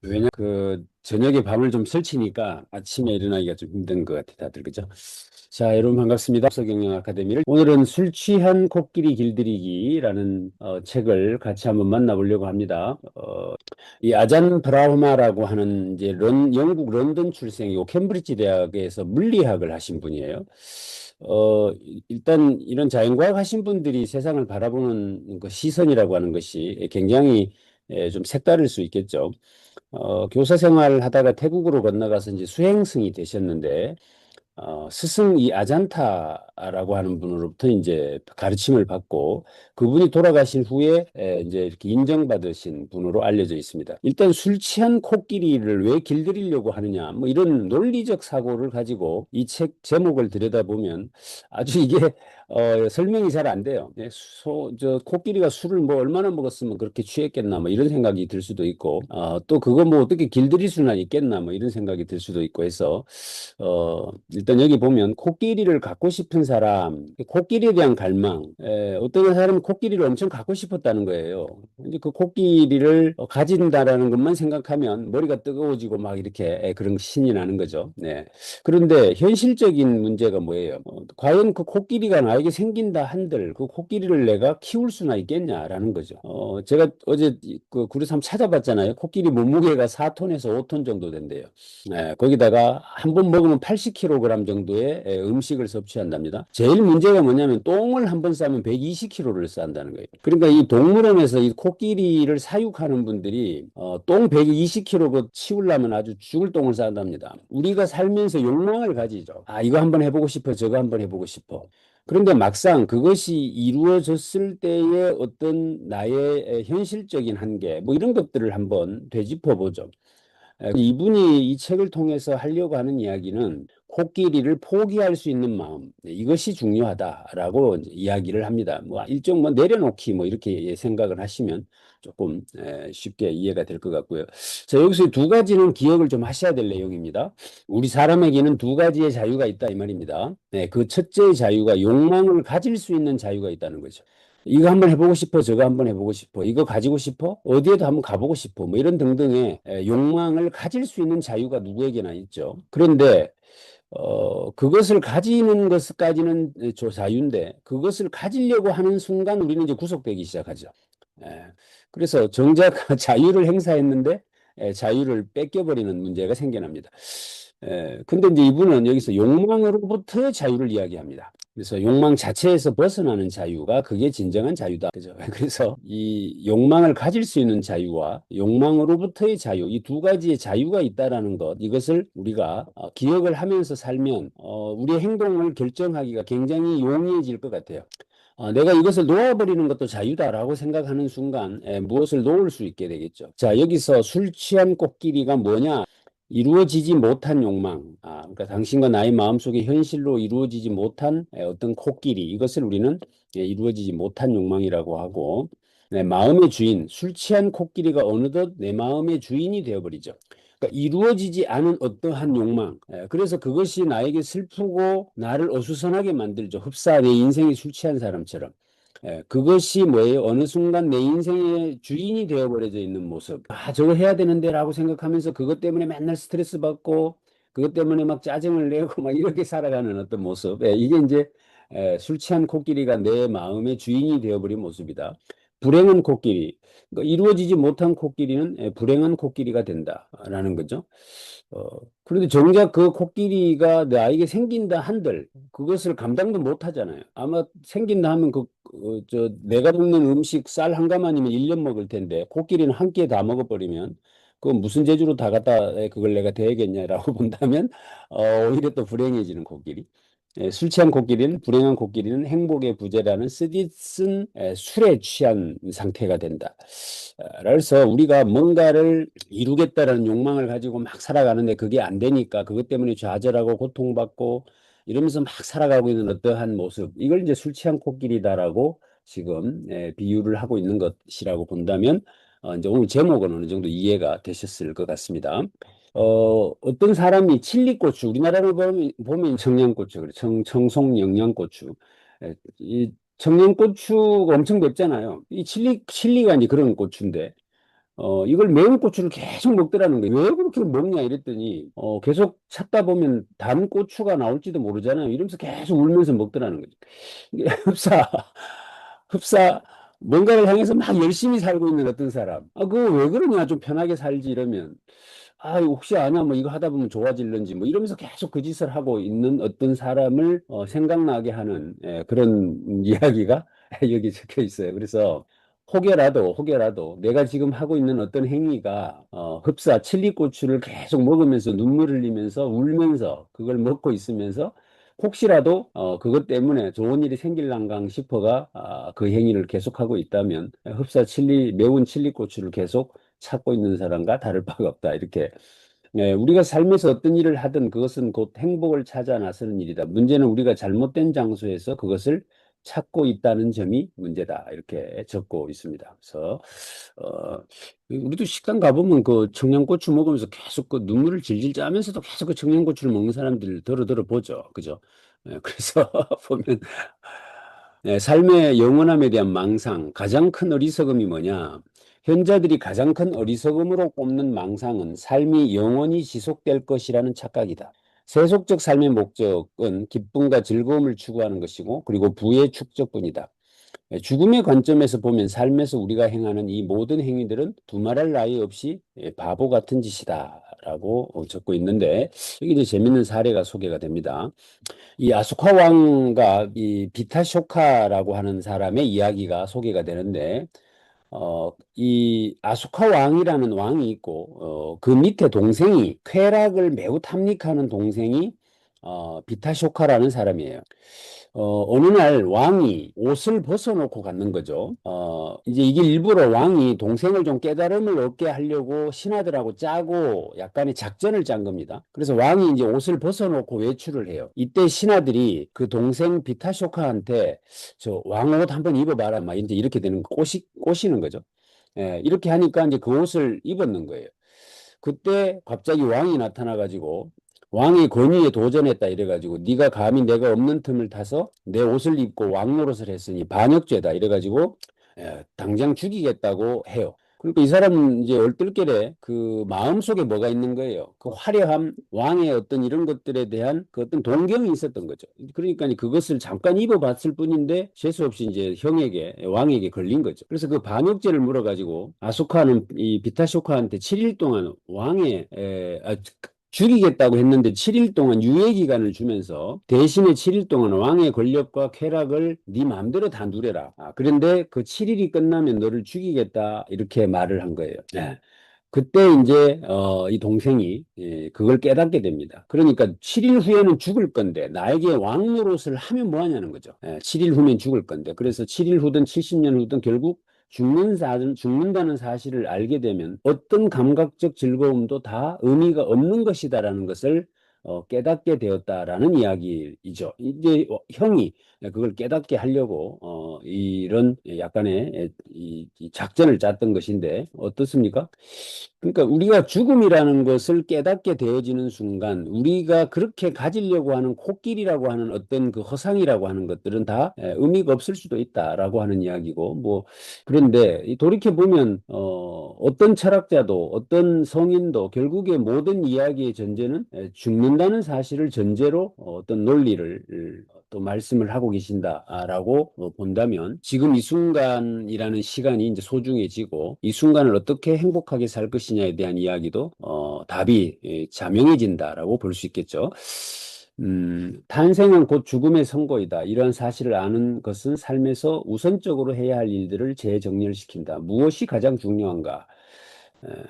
왜냐, 저녁에 밤을 좀 설치니까 아침에 일어나기가 좀 힘든 것 같아, 다들, 그죠? 자, 여러분 반갑습니다. 서경영 아카데미를. 오늘은 술 취한 코끼리 길들이기라는 책을 같이 한번 만나보려고 합니다. 이 아잔 브라흐마라고 하는 이제 영국 런던 출생이고 캠브리지 대학에서 물리학을 하신 분이에요. 일단 이런 자연과학 하신 분들이 세상을 바라보는 그 시선이라고 하는 것이 굉장히 좀 색다를 수 있겠죠. 교사 생활을 하다가 태국으로 건너가서 이제 수행승이 되셨는데, 스승 이 아잔타라고 하는 분으로부터 이제 가르침을 받고 그분이 돌아가신 후에 이제 이렇게 인정받으신 분으로 알려져 있습니다. 일단 술 취한 코끼리를 왜 길들이려고 하느냐, 뭐 이런 논리적 사고를 가지고 이 책 제목을 들여다보면 아주 이게 설명이 잘 안 돼요. 코끼리가 술을 뭐 얼마나 먹었으면 그렇게 취했겠나, 뭐 이런 생각이 들 수도 있고, 또 그거 뭐 어떻게 길들일 수나 있겠나, 뭐 이런 생각이 들 수도 있고 해서, 일단 여기 보면 코끼리를 갖고 싶은 사람, 코끼리에 대한 갈망, 어떤 사람은 코끼리를 엄청 갖고 싶었다는 거예요. 이제 그 코끼리를 가진다라는 것만 생각하면 머리가 뜨거워지고 막 이렇게 그런 신이 나는 거죠. 네. 그런데 현실적인 문제가 뭐예요? 과연 그 코끼리가 나에게 생긴다 한들 그 코끼리를 내가 키울 수나 있겠냐라는 거죠. 제가 어제 그 구리삼 찾아봤잖아요. 코끼리 몸무게가 4톤에서 5톤 정도 된대요. 거기다가 한 번 먹으면 80kg 정도의 음식을 섭취한답니다. 제일 문제가 뭐냐면 똥을 한 번 싸면 120kg를 싼다는 거예요. 그러니까 이 동물원에서 이 코끼리를 사육하는 분들이 똥 120kg 치우려면 아주 죽을 똥을 싼답니다. 우리가 살면서 욕망을 가지죠. 아, 이거 한번 해보고 싶어, 저거 한번 해보고 싶어. 그런데 막상 그것이 이루어졌을 때의 어떤 나의 현실적인 한계, 뭐 이런 것들을 한번 되짚어 보죠. 이분이 이 책을 통해서 하려고 하는 이야기는 코끼리를 포기할 수 있는 마음, 이것이 중요하다라고 이제 이야기를 합니다. 뭐 일종 뭐 내려놓기 뭐 이렇게 생각을 하시면 조금 쉽게 이해가 될 것 같고요. 자, 여기서 두 가지는 기억을 좀 하셔야 될 내용입니다. 우리 사람에게는 두 가지의 자유가 있다 이 말입니다. 네, 그 첫째의 자유가 욕망을 가질 수 있는 자유가 있다는 거죠. 이거 한번 해보고 싶어, 저거 한번 해보고 싶어, 이거 가지고 싶어, 어디에도 한번 가보고 싶어, 뭐 이런 등등의 욕망을 가질 수 있는 자유가 누구에게나 있죠. 그런데 그것을 가지는 것까지는 자유인데 그것을 가지려고 하는 순간 우리는 이제 구속되기 시작하죠. 예. 그래서 정작 자유를 행사했는데 자유를 뺏겨버리는 문제가 생겨납니다. 근데 이제 이분은 여기서 욕망으로부터 자유를 이야기합니다. 그래서 욕망 자체에서 벗어나는 자유가 그게 진정한 자유다. 그죠? 그래서 이 욕망을 가질 수 있는 자유와 욕망으로부터의 자유, 이 두 가지의 자유가 있다라는 것, 이것을 우리가 기억을 하면서 살면 우리의 행동을 결정하기가 굉장히 용이해질 것 같아요. 내가 이것을 놓아버리는 것도 자유다라고 생각하는 순간 무엇을 놓을 수 있게 되겠죠. 자, 여기서 술 취한 코끼리가 뭐냐? 이루어지지 못한 욕망, 그러니까 당신과 나의 마음속에 현실로 이루어지지 못한 어떤 코끼리, 이것을 우리는 이루어지지 못한 욕망이라고 하고, 네, 마음의 주인, 술 취한 코끼리가 어느덧 내 마음의 주인이 되어버리죠. 그러니까 이루어지지 않은 어떠한 욕망. 그래서 그것이 나에게 슬프고 나를 어수선하게 만들죠. 흡사 내 인생이 술 취한 사람처럼. 그것이 뭐예요? 어느 순간 내 인생의 주인이 되어버려져 있는 모습. 아, 저거 해야 되는데라고 생각하면서 그것 때문에 맨날 스트레스 받고 그것 때문에 막 짜증을 내고 막 이렇게 살아가는 어떤 모습. 이게 이제 술 취한 코끼리가 내 마음의 주인이 되어버린 모습이다. 불행한 코끼리. 그러니까 이루어지지 못한 코끼리는 불행한 코끼리가 된다라는 거죠. 어, 그런데 정작 그 코끼리가 나에게 생긴다 한들 그것을 감당도 못 하잖아요. 아마 생긴다 하면 내가 먹는 음식 쌀 한 가마니면 1년 먹을 텐데 코끼리는 한 끼에 다 먹어버리면 그건 무슨 재주로 다 갖다 그걸 내가 대야겠냐라고 본다면 오히려 또 불행해지는 코끼리. 술 취한 코끼리는 불행한 코끼리는 행복의 부재라는 쓰디쓴 술에 취한 상태가 된다. 그래서 우리가 뭔가를 이루겠다라는 욕망을 가지고 막 살아가는데 그게 안 되니까 그것 때문에 좌절하고 고통받고 이러면서 막 살아가고 있는 어떠한 모습, 이걸 이제 술 취한 코끼리다라고 지금 비유를 하고 있는 것이라고 본다면 이제 오늘 제목은 어느 정도 이해가 되셨을 것 같습니다. 어떤 사람이 칠리고추, 우리나라로 보면 청양고추, 그래, 청송 영양고추. 이 청양고추가 엄청 맵잖아요. 이 칠리가 이제 그런 고추인데, 이걸 매운 고추를 계속 먹더라는 거예요. 왜 그렇게 먹냐 이랬더니 계속 찾다 보면 단 고추가 나올지도 모르잖아요. 이러면서 계속 울면서 먹더라는 거죠. 이게 흡사 뭔가를 향해서 막 열심히 살고 있는 어떤 사람. 그거 왜 그러냐? 좀 편하게 살지 이러면. 이거 혹시 아냐? 뭐 이거 하다 보면 좋아질런지 뭐 이러면서 계속 그 짓을 하고 있는 어떤 사람을 생각나게 하는 그런 이야기가 여기 적혀 있어요. 그래서 혹여라도 내가 지금 하고 있는 어떤 행위가 흡사 칠리고추를 계속 먹으면서 눈물 흘리면서 울면서 그걸 먹고 있으면서 혹시라도 그것 때문에 좋은 일이 생길란가 싶어가 그 행위를 계속하고 있다면 흡사 매운 칠리고추를 계속 찾고 있는 사람과 다를 바가 없다. 이렇게 우리가 삶에서 어떤 일을 하든 그것은 곧 행복을 찾아 나서는 일이다. 문제는 우리가 잘못된 장소에서 그것을 찾고 있다는 점이 문제다. 이렇게 적고 있습니다. 그래서 어, 우리도 식당 가보면 그 청양고추 먹으면서 계속 그 눈물을 질질 짜면서도 계속 그 청양고추를 먹는 사람들 더러 보죠. 그죠? 그래서 보면 삶의 영원함에 대한 망상, 가장 큰 어리석음이 뭐냐? 현자들이 가장 큰 어리석음으로 꼽는 망상은 삶이 영원히 지속될 것이라는 착각이다. 세속적 삶의 목적은 기쁨과 즐거움을 추구하는 것이고, 그리고 부의 축적뿐이다. 죽음의 관점에서 보면 삶에서 우리가 행하는 이 모든 행위들은 두말할 나위 없이 바보 같은 짓이다라고 적고 있는데, 여기 이제 재밌는 사례가 소개가 됩니다. 이 아소카 왕과 이 비타쇼카라고 하는 사람의 이야기가 소개가 되는데, 이 아소카 왕이라는 왕이 있고, 그 밑에 동생이, 쾌락을 매우 탐닉하는 동생이, 비타쇼카라는 사람이에요. 어느 날 왕이 옷을 벗어놓고 갔는 거죠. 이제 이게 일부러 왕이 동생을 좀 깨달음을 얻게 하려고 신하들하고 짜고 약간의 작전을 짠 겁니다. 그래서 왕이 이제 옷을 벗어놓고 외출을 해요. 이때 신하들이 그 동생 비타쇼카한테 저 왕옷 한번 입어봐라. 막 이제 이렇게 되는 꼬시는 거죠. 이렇게 하니까 이제 그 옷을 입었는 거예요. 그때 갑자기 왕이 나타나가지고 왕의 권위에 도전했다 이래가지고 네가 감히 내가 없는 틈을 타서 내 옷을 입고 왕 노릇을 했으니 반역죄다 이래가지고 당장 죽이겠다고 해요. 그러니까 이 사람은 이제 얼떨결에 그 마음속에 뭐가 있는 거예요. 그 화려함, 왕의 어떤 이런 것들에 대한 그 어떤 동경이 있었던 거죠. 그러니까 그것을 잠깐 입어봤을 뿐인데 재수 없이 이제 왕에게 걸린 거죠. 그래서 그 반역죄를 물어가지고 아소카는 이 비타쇼카한테 7일 동안 죽이겠다고 했는데 7일 동안 유예 기간을 주면서 대신에 7일 동안 왕의 권력과 쾌락을 네 마음대로 다 누려라. 그런데 그 7일이 끝나면 너를 죽이겠다 이렇게 말을 한 거예요. 네. 그때 이제 이 동생이 그걸 깨닫게 됩니다. 그러니까 7일 후에는 죽을 건데 나에게 왕 노릇을 하면 뭐 하냐는 거죠. 7일 후면 죽을 건데 그래서 7일 후든 70년 후든 결국 죽는다는 사실을 알게 되면 어떤 감각적 즐거움도 다 의미가 없는 것이다라는 것을 깨닫게 되었다라는 이야기이죠. 이제 형이 그걸 깨닫게 하려고 이런 약간의 이 작전을 짰던 것인데 어떻습니까? 그러니까 우리가 죽음이라는 것을 깨닫게 되어지는 순간 우리가 그렇게 가지려고 하는 코끼리라고 하는 어떤 그 허상이라고 하는 것들은 다 의미가 없을 수도 있다라고 하는 이야기고 뭐 그런데 돌이켜 보면 어떤 철학자도 어떤 성인도 결국에 모든 이야기의 전제는 죽는다는 사실을 전제로 어떤 논리를 또 말씀을 하고 계신다라고 본다면 지금 이 순간이라는 시간이 이제 소중해지고 이 순간을 어떻게 행복하게 살 것이냐에 대한 이야기도 답이 자명해진다라고 볼 수 있겠죠. 탄생은 곧 죽음의 선고이다. 이런 사실을 아는 것은 삶에서 우선적으로 해야 할 일들을 재정리를 시킨다. 무엇이 가장 중요한가?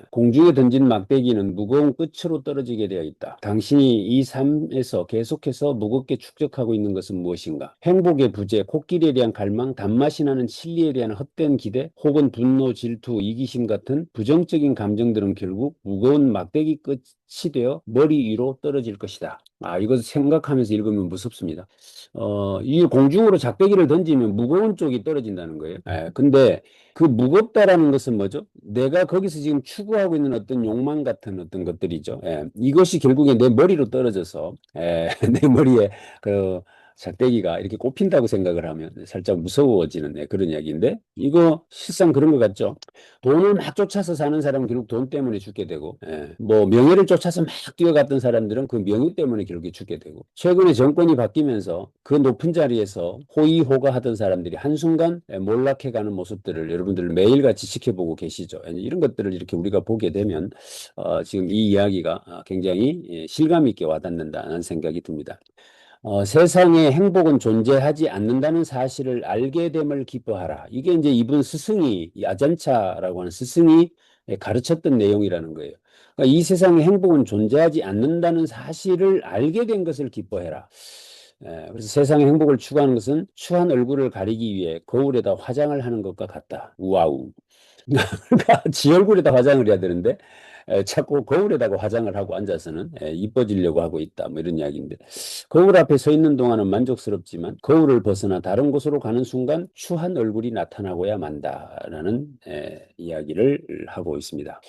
공중에 던진 막대기는 무거운 끝으로 떨어지게 되어 있다. 당신이 이 삶에서 계속해서 무겁게 축적하고 있는 것은 무엇인가? 행복의 부재, 코끼리에 대한 갈망, 단맛이 나는 칠리에 대한 헛된 기대, 혹은 분노, 질투, 이기심 같은 부정적인 감정들은 결국 무거운 막대기 끝이 되어 머리 위로 떨어질 것이다. 이것을 생각하면서 읽으면 무섭습니다. 이 공중으로 작대기를 던지면 무거운 쪽이 떨어진다는 거예요. 근데 그 무겁다라는 것은 뭐죠? 내가 거기서 지금 추구하고 있는 어떤 욕망 같은 어떤 것들이죠. 이것이 결국에 내 머리로 떨어져서 내 머리에 그 작대기가 이렇게 꼽힌다고 생각을 하면 살짝 무서워지는 그런 이야기인데 이거 실상 그런 것 같죠. 돈을 막 쫓아서 사는 사람은 결국 돈 때문에 죽게 되고 뭐 명예를 쫓아서 막 뛰어갔던 사람들은 그 명예 때문에 결국에 죽게 되고 최근에 정권이 바뀌면서 그 높은 자리에서 호의호가하던 사람들이 한순간 몰락해가는 모습들을 여러분들 매일같이 지켜보고 계시죠. 이런 것들을 이렇게 우리가 보게 되면 지금 이 이야기가 굉장히 실감 있게 와닿는다는 생각이 듭니다. 세상에 행복은 존재하지 않는다는 사실을 알게 됨을 기뻐하라. 이게 이제 이분 스승이, 이 아잔차라고 하는 스승이 가르쳤던 내용이라는 거예요. 그러니까 이 세상에 행복은 존재하지 않는다는 사실을 알게 된 것을 기뻐해라. 그래서 세상의 행복을 추구하는 것은 추한 얼굴을 가리기 위해 거울에다 화장을 하는 것과 같다. 우와우. 그러니까 지 얼굴에다 화장을 해야 되는데 자꾸 거울에다가 화장을 하고 앉아서는 이뻐지려고 하고 있다. 뭐 이런 이야기인데 거울 앞에 서 있는 동안은 만족스럽지만 거울을 벗어나 다른 곳으로 가는 순간 추한 얼굴이 나타나고야 만다라는 이야기를 하고 있습니다.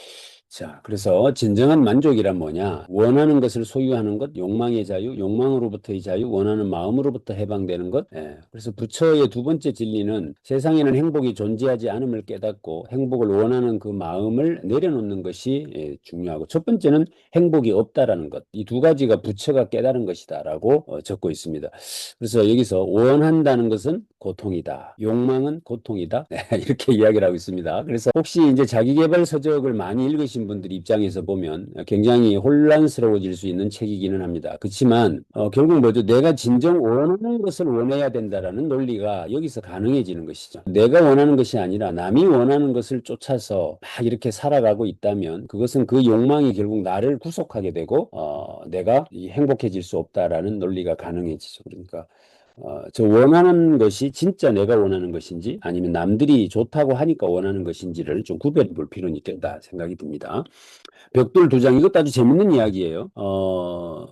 자, 그래서 진정한 만족이란 뭐냐? 원하는 것을 소유하는 것, 욕망의 자유, 욕망으로부터의 자유, 원하는 마음으로부터 해방되는 것. 그래서 부처의 두 번째 진리는 세상에는 행복이 존재하지 않음을 깨닫고 행복을 원하는 그 마음을 내려놓는 것이 중요하고 첫 번째는 행복이 없다라는 것. 이 두 가지가 부처가 깨달은 것이다라고 적고 있습니다. 그래서 여기서 원한다는 것은 고통이다. 욕망은 고통이다. 이렇게 이야기를 하고 있습니다. 그래서 혹시 이제 자기계발 서적을 많이 읽으신 분들 입장에서 보면 굉장히 혼란스러워질 수 있는 책이기는 합니다. 그렇지만 결국 뭐죠? 내가 진정 원하는 것을 원해야 된다라는 논리가 여기서 가능해지는 것이죠. 내가 원하는 것이 아니라 남이 원하는 것을 쫓아서 막 이렇게 살아가고 있다면 그것은 그 욕망이 결국 나를 구속하게 되고 내가 행복해질 수 없다라는 논리가 가능해지죠. 그러니까 저 원하는 것이 진짜 내가 원하는 것인지 아니면 남들이 좋다고 하니까 원하는 것인지를 좀 구별해 볼 필요는 있겠다 생각이 듭니다. 벽돌 두 장, 이것도 아주 재밌는 이야기예요.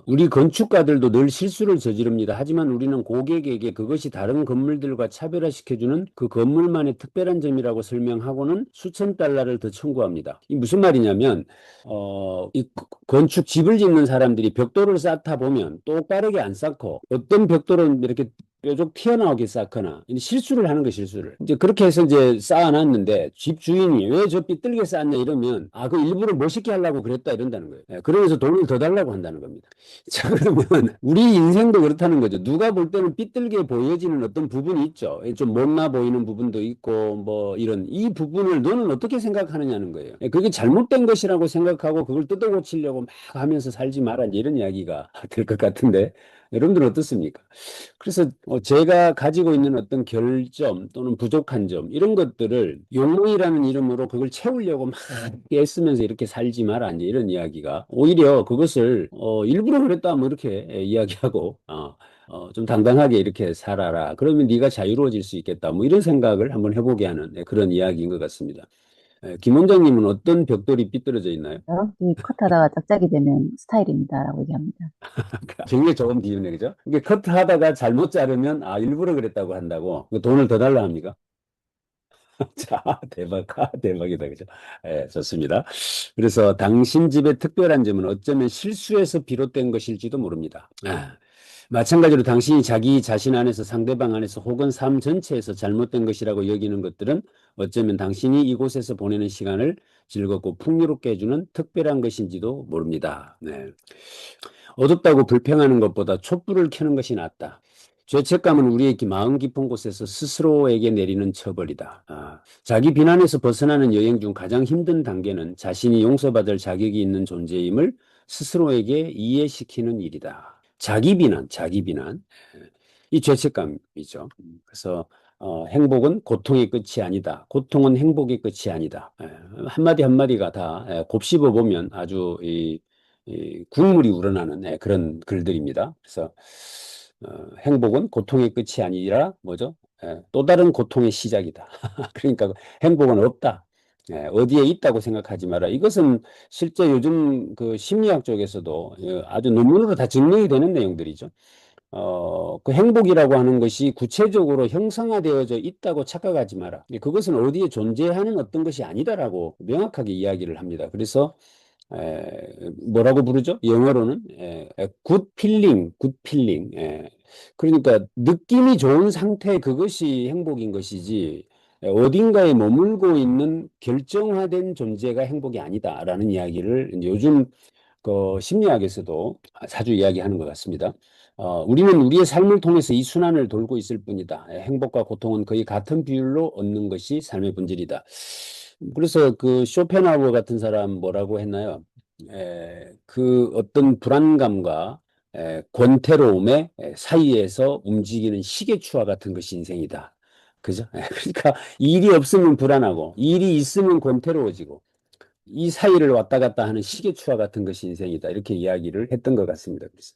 우리 건축가들도 늘 실수를 저지릅니다. 하지만 우리는 고객에게 그것이 다른 건물들과 차별화시켜주는 그 건물만의 특별한 점이라고 설명하고는 수천 달러를 더 청구합니다. 이 무슨 말이냐면, 이 건축 집을 짓는 사람들이 벽돌을 쌓다 보면 똑바르게 안 쌓고 어떤 벽돌은 이렇게 뾰족 튀어나오게 쌓거나 실수를 하는 거 실수를 이제 그렇게 해서 이제 쌓아놨는데 집 주인이 왜 저 삐뚤게 쌓았냐 이러면 그 일부러 멋있게 하려고 그랬다 이런다는 거예요. 그러면서 돈을 더 달라고 한다는 겁니다. 자, 그러면 우리 인생도 그렇다는 거죠. 누가 볼 때는 삐뚤게 보여지는 어떤 부분이 있죠. 좀 못나 보이는 부분도 있고 뭐 이런 이 부분을 너는 어떻게 생각하느냐는 거예요. 그게 잘못된 것이라고 생각하고 그걸 뜯어 고치려고 막 하면서 살지 마라 이런 이야기가 될 것 같은데 여러분들은 어떻습니까? 그래서 제가 가지고 있는 어떤 결점 또는 부족한 점 이런 것들을 욕망이라는 이름으로 그걸 채우려고 막 애쓰면서 이렇게 살지 마라 이제 이런 이야기가 오히려 그것을 일부러 그랬다 뭐 이렇게 이야기하고 좀 당당하게 이렇게 살아라. 그러면 네가 자유로워질 수 있겠다. 뭐 이런 생각을 한번 해보게 하는 그런 이야기인 것 같습니다. 김 원장님은 어떤 벽돌이 삐뚤어져 있나요? 이 컷하다가 짝짝이 되는 스타일입니다라고 얘기합니다. 굉장히 좋은 비유네, 그죠? 이게 커트하다가 잘못 자르면, 일부러 그랬다고 한다고. 돈을 더 달라 합니까? 자, 대박, 대박이다, 그죠? 좋습니다. 그래서 당신 집의 특별한 점은 어쩌면 실수에서 비롯된 것일지도 모릅니다. 마찬가지로 당신이 자기 자신 안에서 상대방 안에서 혹은 삶 전체에서 잘못된 것이라고 여기는 것들은 어쩌면 당신이 이곳에서 보내는 시간을 즐겁고 풍요롭게 해주는 특별한 것인지도 모릅니다. 네. 어둡다고 불평하는 것보다 촛불을 켜는 것이 낫다. 죄책감은 우리의 마음 깊은 곳에서 스스로에게 내리는 처벌이다. 자기 비난에서 벗어나는 여행 중 가장 힘든 단계는 자신이 용서받을 자격이 있는 존재임을 스스로에게 이해시키는 일이다. 자기 비난, 자기 비난. 이 죄책감이죠. 그래서 행복은 고통의 끝이 아니다. 고통은 행복의 끝이 아니다. 한마디 한마디가 다 곱씹어 보면 아주 이 국물이 우러나는 그런 글들입니다. 그래서 행복은 고통의 끝이 아니라 뭐죠? 또 다른 고통의 시작이다. 그러니까 행복은 없다. 어디에 있다고 생각하지 마라. 이것은 실제 요즘 그 심리학 쪽에서도 아주 논문으로 다 증명이 되는 내용들이죠. 그 행복이라고 하는 것이 구체적으로 형성화되어져 있다고 착각하지 마라. 그것은 어디에 존재하는 어떤 것이 아니다라고 명확하게 이야기를 합니다. 그래서 뭐라고 부르죠? 영어로는 굿 필링, 굿 필링. 그러니까 느낌이 좋은 상태 그것이 행복인 것이지 어딘가에 머물고 있는 결정화된 존재가 행복이 아니다라는 이야기를 이제 요즘 그 심리학에서도 자주 이야기하는 것 같습니다. 우리는 우리의 삶을 통해서 이 순환을 돌고 있을 뿐이다. 행복과 고통은 거의 같은 비율로 얻는 것이 삶의 본질이다. 그래서 그 쇼펜하우어 같은 사람 뭐라고 했나요? 그 어떤 불안감과 권태로움의 사이에서 움직이는 시계추와 같은 것이 인생이다. 그죠? 그러니까 일이 없으면 불안하고 일이 있으면 권태로워지고 이 사이를 왔다 갔다 하는 시계추와 같은 것이 인생이다. 이렇게 이야기를 했던 것 같습니다. 그래서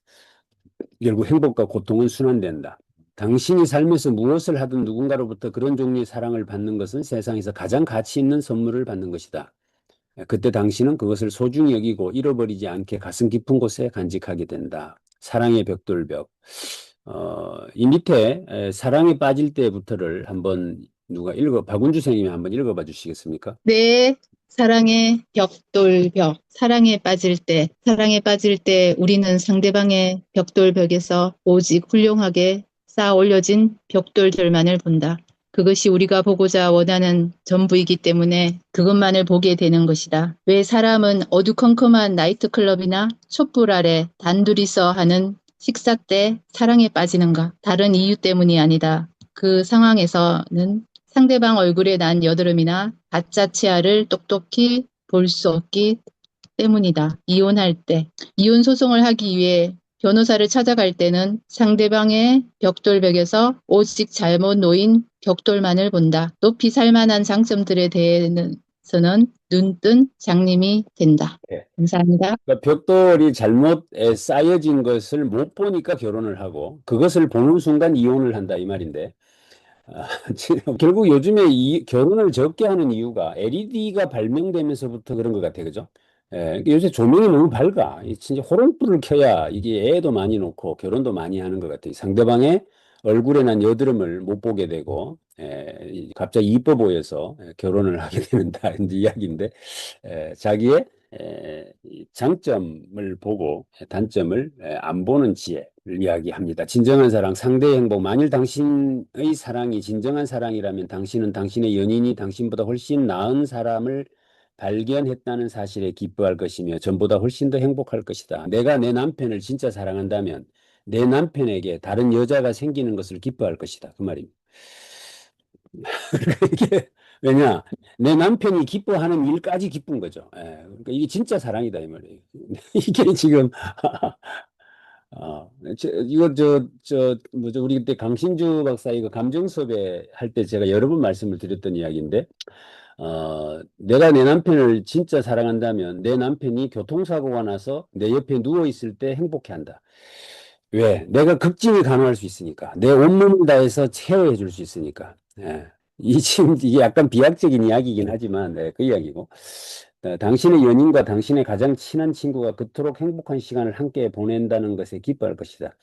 결국 행복과 고통은 순환된다. 당신이 삶에서 무엇을 하든 누군가로부터 그런 종류의 사랑을 받는 것은 세상에서 가장 가치 있는 선물을 받는 것이다. 그때 당신은 그것을 소중히 여기고 잃어버리지 않게 가슴 깊은 곳에 간직하게 된다. 사랑의 벽돌벽. 이 밑에 사랑에 빠질 때부터를 한번 누가 박운주 선생님이 한번 읽어봐 주시겠습니까? 네, 사랑의 벽돌벽, 사랑에 빠질 때 우리는 상대방의 벽돌벽에서 오직 훌륭하게 쌓아 올려진 벽돌들만을 본다. 그것이 우리가 보고자 원하는 전부이기 때문에 그것만을 보게 되는 것이다. 왜 사람은 어두컴컴한 나이트클럽이나 촛불 아래 단둘이서 하는 식사 때 사랑에 빠지는가? 다른 이유 때문이 아니다. 그 상황에서는 상대방 얼굴에 난 여드름이나 가짜 치아를 똑똑히 볼 수 없기 때문이다. 이혼할 때, 이혼 소송을 하기 위해 변호사를 찾아갈 때는 상대방의 벽돌벽에서 오직 잘못 놓인 벽돌만을 본다. 높이 살만한 장점들에 대해서는 눈뜬 장님이 된다. 예. 감사합니다. 그러니까 벽돌이 잘못 쌓여진 것을 못 보니까 결혼을 하고 그것을 보는 순간 이혼을 한다 이 말인데 지금 결국 요즘에 결혼을 적게 하는 이유가 LED가 발명되면서부터 그런 것 같아, 그죠? 요새 조명이 너무 밝아. 진짜 호롱불을 켜야 이게 애도 많이 놓고 결혼도 많이 하는 것 같아요. 상대방의 얼굴에 난 여드름을 못 보게 되고, 갑자기 이뻐 보여서 결혼을 하게 된다, 이제 이야기인데, 자기의 이 장점을 보고 단점을 안 보는 지혜를 이야기합니다. 진정한 사랑, 상대의 행복. 만일 당신의 사랑이 진정한 사랑이라면 당신은 당신의 연인이 당신보다 훨씬 나은 사람을 발견했다는 사실에 기뻐할 것이며 전보다 훨씬 더 행복할 것이다. 내가 내 남편을 진짜 사랑한다면 내 남편에게 다른 여자가 생기는 것을 기뻐할 것이다. 그 말입니다. 이게 왜냐? 내 남편이 기뻐하는 일까지 기쁜 거죠. 그러니까 이게 진짜 사랑이다 이 말이에요. 이게 지금 이거 뭐죠? 우리 그때 강신주 박사 이거 감정 수업에 할 때 제가 여러 번 말씀을 드렸던 이야기인데, 내가 내 남편을 진짜 사랑한다면 내 남편이 교통사고가 나서 내 옆에 누워 있을 때 행복해한다. 왜? 내가 극진히 간호할 수 있으니까. 내 온몸을 다해서 케어해 줄 수 있으니까. 이 지금 이게 약간 비약적인 이야기이긴 하지만, 그 이야기고. 당신의 연인과 당신의 가장 친한 친구가 그토록 행복한 시간을 함께 보낸다는 것에 기뻐할 것이다.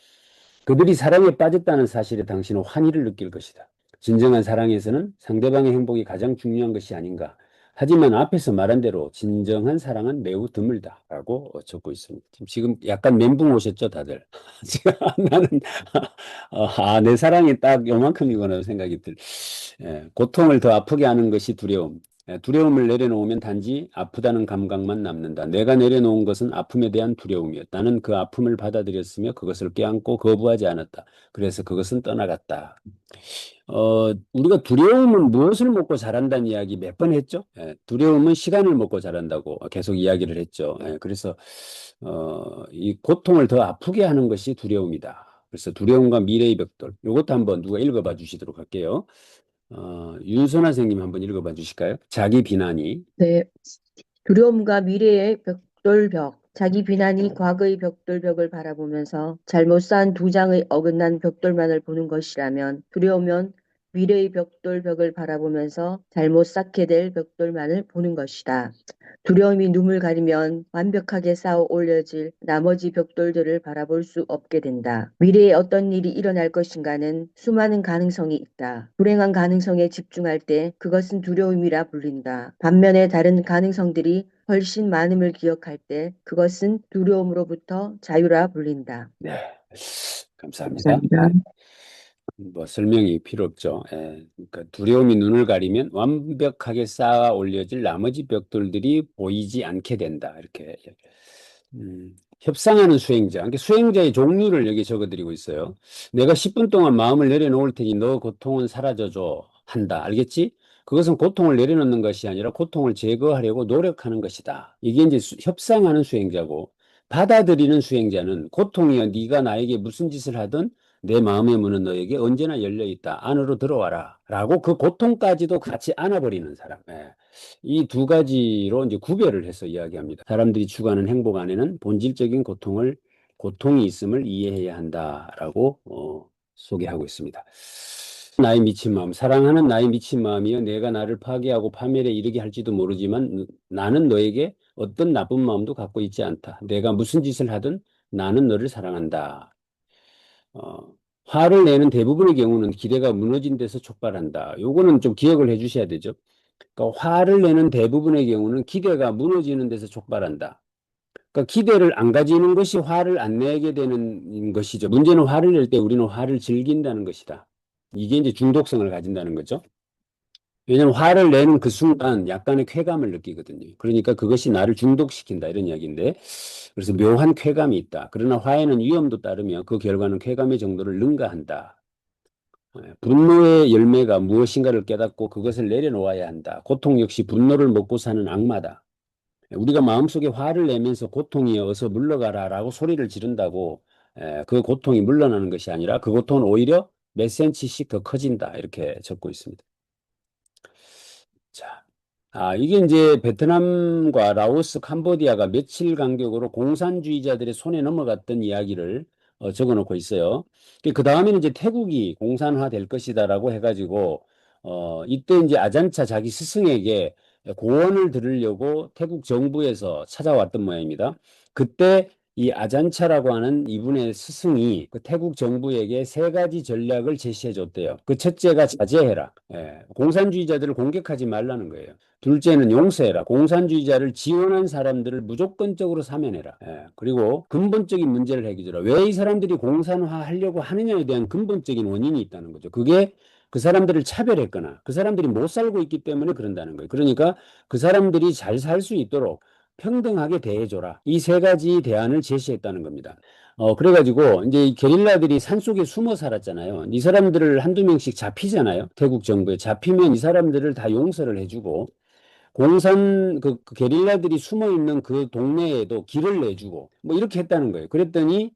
그들이 사랑에 빠졌다는 사실에 당신은 환희를 느낄 것이다. 진정한 사랑에서는 상대방의 행복이 가장 중요한 것이 아닌가. 하지만 앞에서 말한 대로 진정한 사랑은 매우 드물다라고 적고 있습니다. 지금 약간 멘붕 오셨죠, 다들? 지금 나는 내 사랑이 딱 요만큼이구나 생각이 고통을 더 아프게 하는 것이 두려움. 두려움을 내려놓으면 단지 아프다는 감각만 남는다. 내가 내려놓은 것은 아픔에 대한 두려움이었다. 나는 그 아픔을 받아들였으며 그것을 껴안고 거부하지 않았다. 그래서 그것은 떠나갔다. 우리가 두려움은 무엇을 먹고 자란다는 이야기 몇 번 했죠? 두려움은 시간을 먹고 자란다고 계속 이야기를 했죠. 그래서 이 고통을 더 아프게 하는 것이 두려움이다. 그래서 두려움과 미래의 벽돌. 이것도 한번 누가 읽어봐 주시도록 할게요. 윤선아 선생님 한번 읽어봐 주실까요? 자기 비난이. 네, 두려움과 미래의 벽돌벽. 자기 비난이 과거의 벽돌벽을 바라보면서 잘못 쌓은 두 장의 어긋난 벽돌만을 보는 것이라면 두려우면 미래의 벽돌벽을 바라보면서 잘못 쌓게 될 벽돌만을 보는 것이다. 두려움이 눈을 가리면 완벽하게 쌓아 올려질 나머지 벽돌들을 바라볼 수 없게 된다. 미래에 어떤 일이 일어날 것인가는 수많은 가능성이 있다. 불행한 가능성에 집중할 때 그것은 두려움이라 불린다. 반면에 다른 가능성들이 훨씬 많음을 기억할 때 그것은 두려움으로부터 자유라 불린다. 네. 감사합니다. 감사합니다. 뭐 설명이 필요 없죠. 예, 그러니까 두려움이 눈을 가리면 완벽하게 쌓아 올려질 나머지 벽돌들이 보이지 않게 된다. 이렇게 협상하는 수행자. 그러니까 수행자의 종류를 여기 적어드리고 있어요. 내가 10분 동안 마음을 내려놓을 테니 너 고통은 사라져줘 한다. 알겠지? 그것은 고통을 내려놓는 것이 아니라 고통을 제거하려고 노력하는 것이다. 이게 이제 협상하는 수행자고, 받아들이는 수행자는 고통이여 네가 나에게 무슨 짓을 하든 내 마음의 문은 너에게 언제나 열려 있다. 안으로 들어와라. 라고 그 고통까지도 같이 안아버리는 사람. 예. 이 두 가지로 이제 구별을 해서 이야기합니다. 사람들이 추구하는 행복 안에는 본질적인 고통이 있음을 이해해야 한다라고 소개하고 있습니다. 나의 미친 마음, 사랑하는 나의 미친 마음이여 내가 나를 파괴하고 파멸에 이르게 할지도 모르지만 나는 너에게 어떤 나쁜 마음도 갖고 있지 않다. 내가 무슨 짓을 하든 나는 너를 사랑한다. 화를 내는 대부분의 경우는 기대가 무너진 데서 촉발한다. 요거는 좀 기억을 해 주셔야 되죠. 그러니까 화를 내는 대부분의 경우는 기대가 무너지는 데서 촉발한다. 그러니까 기대를 안 가지는 것이 화를 안 내게 되는 것이죠. 문제는 화를 낼 때 우리는 화를 즐긴다는 것이다. 이게 이제 중독성을 가진다는 거죠. 왜냐하면 화를 내는 그 순간 약간의 쾌감을 느끼거든요. 그러니까 그것이 나를 중독시킨다 이런 이야기인데, 그래서 묘한 쾌감이 있다. 그러나 화에는 위험도 따르며 그 결과는 쾌감의 정도를 능가한다. 분노의 열매가 무엇인가를 깨닫고 그것을 내려놓아야 한다. 고통 역시 분노를 먹고 사는 악마다. 우리가 마음속에 화를 내면서 고통이 어서 물러가라 라고 소리를 지른다고 그 고통이 물러나는 것이 아니라 그 고통은 오히려 몇 센치씩 더 커진다. 이렇게 적고 있습니다. 자, 이게 이제 베트남과 라오스, 캄보디아가 며칠 간격으로 공산주의자들의 손에 넘어갔던 이야기를 적어 놓고 있어요. 그 다음에는 이제 태국이 공산화 될 것이다라고 해가지고, 이때 이제 아잔차 자기 스승에게 고언을 들으려고 태국 정부에서 찾아왔던 모양입니다. 그때 이 아잔차라고 하는 이분의 스승이 그 태국 정부에게 세 가지 전략을 제시해 줬대요. 그 첫째가 자제해라. 공산주의자들을 공격하지 말라는 거예요. 둘째는 용서해라. 공산주의자를 지원한 사람들을 무조건적으로 사면해라. 그리고 근본적인 문제를 해결해라. 왜 이 사람들이 공산화 하려고 하느냐에 대한 근본적인 원인이 있다는 거죠. 그게 그 사람들을 차별했거나 그 사람들이 못 살고 있기 때문에 그런다는 거예요. 그러니까 그 사람들이 잘 살 수 있도록 평등하게 대해줘라. 이 세 가지 대안을 제시했다는 겁니다. 그래가지고 이제 이 게릴라들이 산속에 숨어 살았잖아요. 이 사람들을 한두 명씩 잡히잖아요. 태국 정부에 잡히면 이 사람들을 다 용서를 해주고 그 게릴라들이 숨어 있는 그 동네에도 길을 내주고 뭐 이렇게 했다는 거예요. 그랬더니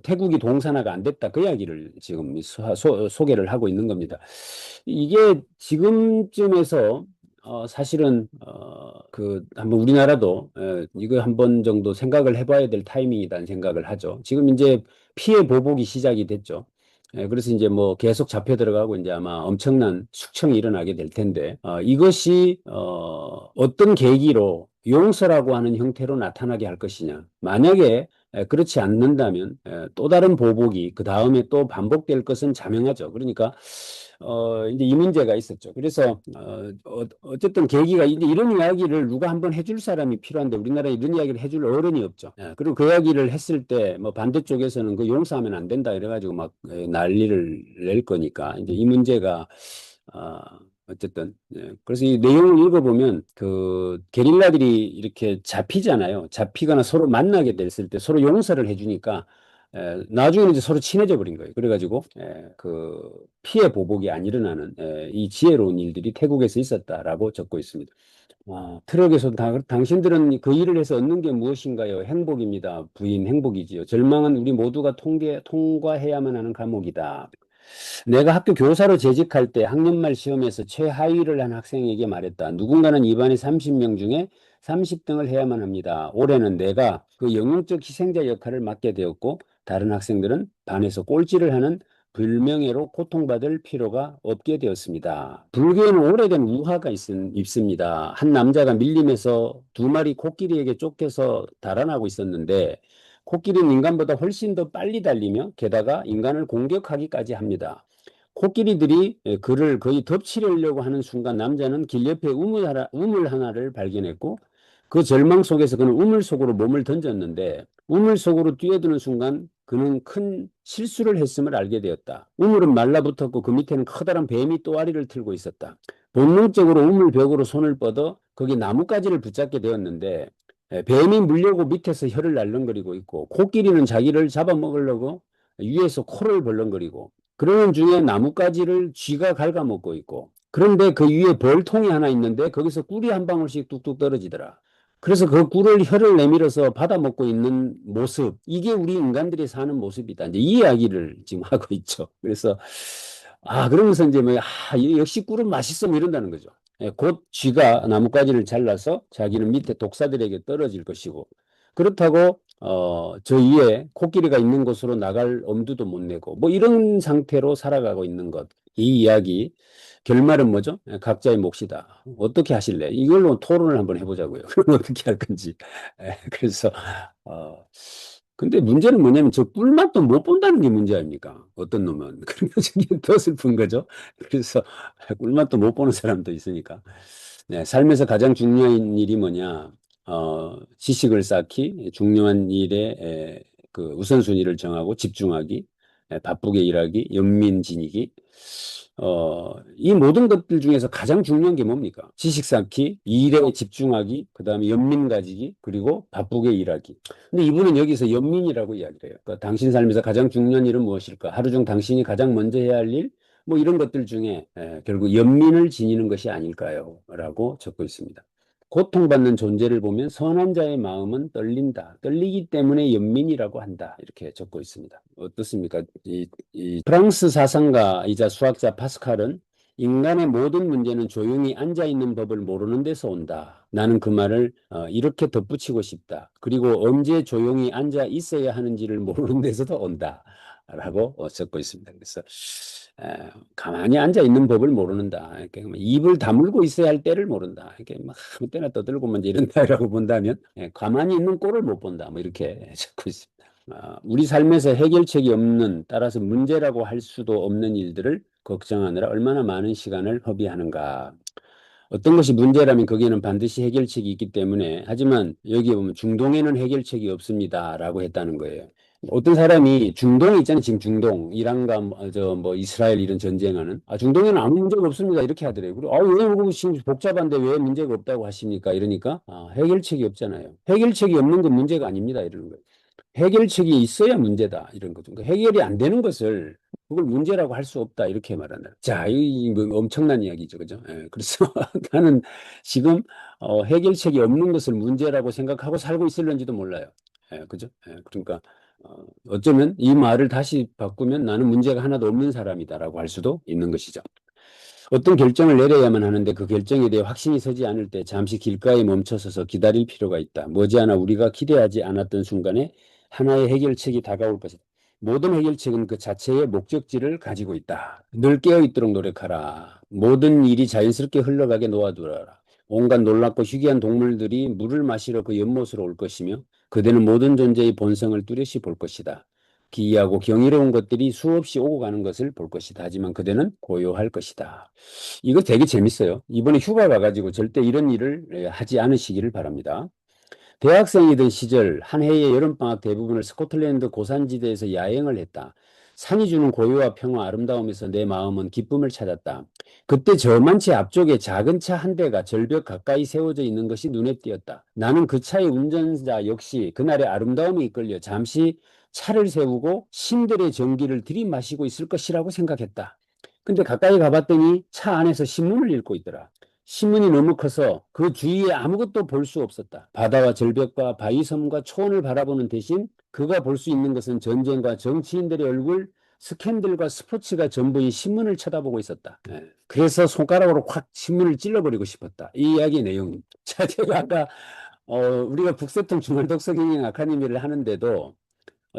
태국이 동산화가 안 됐다. 그 이야기를 지금 소개를 하고 있는 겁니다. 이게 지금쯤에서 사실은 한번 우리나라도 이거 한 번 정도 생각을 해봐야 될 타이밍이라는 생각을 하죠. 지금 이제 피해 보복이 시작이 됐죠. 그래서 이제 뭐 계속 잡혀 들어가고 이제 아마 엄청난 숙청이 일어나게 될 텐데, 이것이, 어떤 계기로 용서라고 하는 형태로 나타나게 할 것이냐. 만약에 그렇지 않는다면 또 다른 보복이 그 다음에 또 반복될 것은 자명하죠. 그러니까, 이제 이 문제가 있었죠. 그래서, 어쨌든 계기가 이제 이런 이야기를 누가 한번 해줄 사람이 필요한데 우리나라에 이런 이야기를 해줄 어른이 없죠. 그리고 그 이야기를 했을 때 뭐 반대쪽에서는 그 용서하면 안 된다 이래가지고 막 난리를 낼 거니까 이제 이 문제가 어쨌든 그래서 이 내용을 읽어보면 그 게릴라들이 이렇게 잡히잖아요. 잡히거나 서로 만나게 됐을 때 서로 용서를 해주니까 나중에는 이제 서로 친해져 버린 거예요. 그래가지고 그 피해 보복이 안 일어나는 이 지혜로운 일들이 태국에서 있었다라고 적고 있습니다. 트럭에서 당신들은 그 일을 해서 얻는 게 무엇인가요? 행복입니다. 부인, 행복이지요. 절망은 우리 모두가 통과해야만 하는 과목이다. 내가 학교 교사로 재직할 때 학년말 시험에서 최하위를 한 학생에게 말했다. 누군가는 이 반의 30명 중에 30등을 해야만 합니다. 올해는 내가 그 영웅적 희생자 역할을 맡게 되었고 다른 학생들은 반에서 꼴찌를 하는 불명예로 고통받을 필요가 없게 되었습니다. 불교에는 오래된 우화가 있습니다. 한 남자가 밀림에서 두 마리 코끼리에게 쫓겨서 달아나고 있었는데 코끼리는 인간보다 훨씬 더 빨리 달리며 게다가 인간을 공격하기까지 합니다. 코끼리들이 그를 거의 덮치려고 하는 순간 남자는 길 옆에 우물 하나를 발견했고 그 절망 속에서 그는 우물 속으로 몸을 던졌는데 우물 속으로 뛰어드는 순간 그는 큰 실수를 했음을 알게 되었다. 우물은 말라붙었고 그 밑에는 커다란 뱀이 또아리를 틀고 있었다. 본능적으로 우물 벽으로 손을 뻗어 거기 나뭇가지를 붙잡게 되었는데 뱀이 물려고 밑에서 혀를 날름거리고 있고 코끼리는 자기를 잡아먹으려고 위에서 코를 벌렁거리고 그러는 중에 나뭇가지를 쥐가 갉아먹고 있고 그런데 그 위에 벌통이 하나 있는데 거기서 꿀이 한 방울씩 뚝뚝 떨어지더라. 그래서 그 꿀을 혀를 내밀어서 받아먹고 있는 모습, 이게 우리 인간들이 사는 모습이다. 이제 이 이야기를 지금 하고 있죠. 그래서 그러면서 이제 뭐 역시 꿀은 맛있어 뭐 이런다는 거죠. 곧 쥐가 나뭇가지를 잘라서 자기는 밑에 독사들에게 떨어질 것이고 그렇다고 저 위에 코끼리가 있는 곳으로 나갈 엄두도 못 내고 뭐 이런 상태로 살아가고 있는 것. 이 이야기 결말은 뭐죠? 각자의 몫이다. 어떻게 하실래? 이걸로 토론을 한번 해보자고요. 그럼 어떻게 할 건지. 그래서 근데 문제는 뭐냐면 저 꿀맛도 못 본다는 게 문제 아닙니까? 어떤 놈은. 그러면서 이게 더 슬픈 거죠. 그래서 꿀맛도 못 보는 사람도 있으니까. 네, 삶에서 가장 중요한 일이 뭐냐? 지식을 쌓기, 중요한 일에 그 우선순위를 정하고 집중하기, 바쁘게 일하기, 연민 지니기. 이 모든 것들 중에서 가장 중요한 게 뭡니까? 지식 쌓기, 일에 집중하기, 그 다음에 연민 가지기, 그리고 바쁘게 일하기. 근데 이분은 여기서 연민이라고 이야기를 해요. 그러니까 당신 삶에서 가장 중요한 일은 무엇일까? 하루 중 당신이 가장 먼저 해야 할 일, 뭐 이런 것들 중에 결국 연민을 지니는 것이 아닐까요? 라고 적고 있습니다. 고통받는 존재를 보면 선한 자의 마음은 떨린다. 떨리기 때문에 연민이라고 한다. 이렇게 적고 있습니다. 어떻습니까? 이 프랑스 사상가이자 수학자 파스칼은 인간의 모든 문제는 조용히 앉아있는 법을 모르는 데서 온다. 나는 그 말을 이렇게 덧붙이고 싶다. 그리고 언제 조용히 앉아 있어야 하는지를 모르는 데서도 온다. 라고 적고 있습니다. 그래서 가만히 앉아 있는 법을 모른다. 이렇게 입을 다물고 있어야 할 때를 모른다. 이렇게 막 아무 때나 떠들고 이제 이런다라고 본다면 가만히 있는 꼴을 못 본다. 뭐 이렇게 적고 있습니다. 우리 삶에서 해결책이 없는, 따라서 문제라고 할 수도 없는 일들을 걱정하느라 얼마나 많은 시간을 허비하는가. 어떤 것이 문제라면 거기에는 반드시 해결책이 있기 때문에, 하지만 여기에 보면 중동에는 해결책이 없습니다라고 했다는 거예요. 어떤 사람이 중동에 있잖아요. 지금 중동, 이란과 뭐 이스라엘 이런 전쟁하는 중동에는 아무 문제가 없습니다. 이렇게 하더래요. 그리고 왜 지금 복잡한데 왜 문제가 없다고 하십니까? 이러니까 해결책이 없잖아요. 해결책이 없는 건 문제가 아닙니다. 이러는 거예요. 해결책이 있어야 문제다. 이런 거죠. 그러니까 해결이 안 되는 것을 그걸 문제라고 할 수 없다. 이렇게 말한다. 자, 뭐 엄청난 이야기죠. 그죠? 그래서 나는 지금 해결책이 없는 것을 문제라고 생각하고 살고 있을런지도 몰라요. 그죠? 그러니까 어쩌면 이 말을 다시 바꾸면 나는 문제가 하나도 없는 사람이다라고 할 수도 있는 것이죠. 어떤 결정을 내려야만 하는데 그 결정에 대해 확신이 서지 않을 때 잠시 길가에 멈춰서서 기다릴 필요가 있다. 머지않아 우리가 기대하지 않았던 순간에 하나의 해결책이 다가올 것이다. 모든 해결책은 그 자체의 목적지를 가지고 있다. 늘 깨어있도록 노력하라. 모든 일이 자연스럽게 흘러가게 놓아두라. 온갖 놀랍고 희귀한 동물들이 물을 마시러 그 연못으로 올 것이며 그대는 모든 존재의 본성을 뚜렷이 볼 것이다. 기이하고 경이로운 것들이 수없이 오고 가는 것을 볼 것이다. 하지만 그대는 고요할 것이다. 이거 되게 재밌어요. 이번에 휴가 가가지고 절대 이런 일을 하지 않으시기를 바랍니다. 대학생이던 시절 한 해의 여름방학 대부분을 스코틀랜드 고산지대에서 야행을 했다. 산이 주는 고요와 평화, 아름다움에서 내 마음은 기쁨을 찾았다. 그때 저만치 앞쪽에 작은 차 한 대가 절벽 가까이 세워져 있는 것이 눈에 띄었다. 나는 그 차의 운전자 역시 그날의 아름다움에 이끌려 잠시 차를 세우고 신들의 전기를 들이마시고 있을 것이라고 생각했다. 근데 가까이 가봤더니 차 안에서 신문을 읽고 있더라. 신문이 너무 커서 그 주위에 아무것도 볼 수 없었다. 바다와 절벽과 바위섬과 초원을 바라보는 대신 그가 볼 수 있는 것은 전쟁과 정치인들의 얼굴, 스캔들과 스포츠가 전부인 신문을 쳐다보고 있었다. 그래서 손가락으로 확 신문을 찔러버리고 싶었다. 이 이야기의 내용. 자, 제가 아까 우리가 북새통 중앙독서경영 아카데미를 하는데도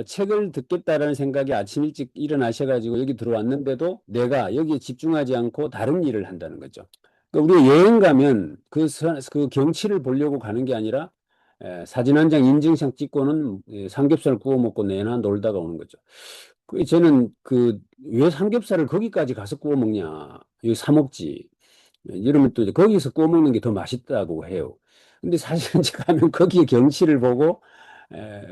책을 듣겠다라는 생각이 아침 일찍 일어나셔가지고 여기 들어왔는데도 내가 여기에 집중하지 않고 다른 일을 한다는 거죠. 그러니까 우리가 여행 가면 그 경치를 보려고 가는 게 아니라 사진 한 장 인증샷 찍고는 삼겹살 구워 먹고 내나 놀다가 오는 거죠. 저는 왜 삼겹살을 거기까지 가서 구워 먹냐? 여기 사 먹지. 이러면 또 거기서 구워 먹는 게 더 맛있다고 해요. 근데 사실은 제가 가면 거기에 경치를 보고